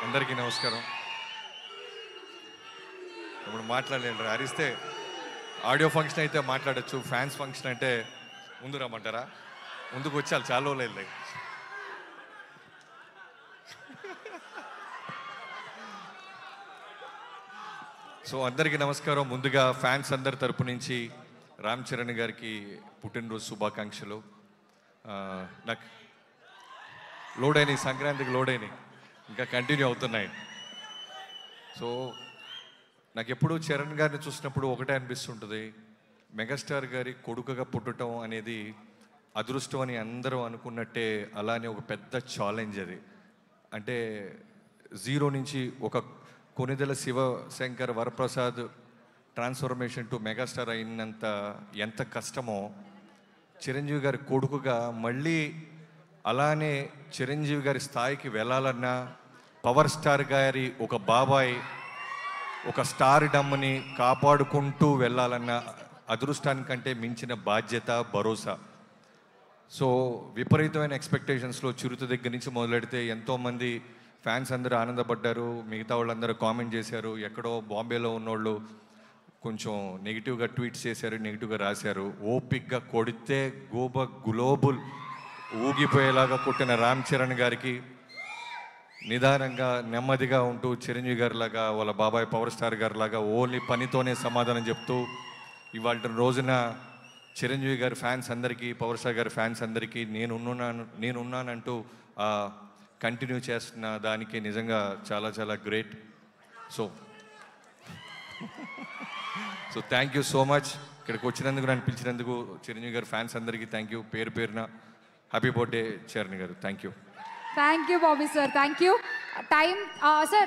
అందరికీ నమస్కారం. ఇప్పుడు మాట్లాడలేండి, అరిస్తే ఆడియో ఫంక్షన్ అయితే మాట్లాడచ్చు, ఫ్యాన్స్ ఫంక్షన్ అంటే ముందు రమ్మంటారా? ముందుకు వచ్చాలి, చాలా రోజులు వెళ్ళాయి. సో అందరికీ నమస్కారం. ముందుగా ఫ్యాన్స్ అందరి తరపు నుంచి రామ్ చరణ్ గారికి పుట్టినరోజు శుభాకాంక్షలు. నాకు లోడ్ అయినాయి, సంక్రాంతికి లోడ్ అయినాయి, ఇంకా కంటిన్యూ అవుతున్నాయి. సో నాకు ఎప్పుడు చరణ్ గారిని చూసినప్పుడు ఒకటే అనిపిస్తుంటుంది, మెగాస్టార్ గారి కొడుకుగా పుట్టడం అనేది అదృష్టం అని అందరూ అనుకున్నట్టే, అలానే ఒక పెద్ద ఛాలెంజ్ అది. అంటే జీరో నుంచి ఒక Konidela Sivasankar Varaprasad transformation to megastar అయినంత ఎంత కష్టమో, చిరంజీవి గారి కొడుకుగా మళ్ళీ అలానే చిరంజీవి గారి స్థాయికి వెళ్ళాలన్నా, పవర్ స్టార్ గారి ఒక బాబాయ్ ఒక స్టార్ డమ్ని కాపాడుకుంటూ వెళ్ళాలన్న అదృష్టానికంటే మించిన బాధ్యత, భరోసా. సో విపరీతమైన ఎక్స్పెక్టేషన్స్లో చిరుత దగ్గర నుంచి మొదలెడితే ఎంతోమంది ఫ్యాన్స్ అందరూ ఆనందపడ్డారు, మిగతా వాళ్ళందరూ కామెంట్ చేశారు. ఎక్కడో బాంబేలో ఉన్నోళ్ళు కొంచెం నెగిటివ్గా ట్వీట్స్ చేశారు, నెగిటివ్గా రాశారు. ఓపిక్గా కొడితే గ్లోబల్ ఊగిపోయేలాగా కొట్టిన రామ్ చరణ్ గారికి, నిదానంగా నెమ్మదిగా ఉంటూ చిరంజీవి గారిలాగా వాళ్ళ బాబాయ్ పవర్ స్టార్ గారిలాగా ఓన్లీ పనితోనే సమాధానం చెప్తూ ఇవాళ రోజున చిరంజీవి గారి ఫ్యాన్స్ అందరికీ, పవర్ స్టార్ గారి ఫ్యాన్స్ అందరికీ నేనున్నానంటూ కంటిన్యూ చేస్తున్న దానికి నిజంగా చాలా చాలా great. So thank you so much. ఇక్కడికి వచ్చినందుకు, నన్ను పిలిచినందుకు చిరంజీవి గారి ఫ్యాన్స్ అందరికీ థ్యాంక్ యూ. పేరు పేరున హ్యాపీ బర్త్డే చరణ్ గారు. Thank you. Thank you, Bobby sir. Thank you. Time, sir.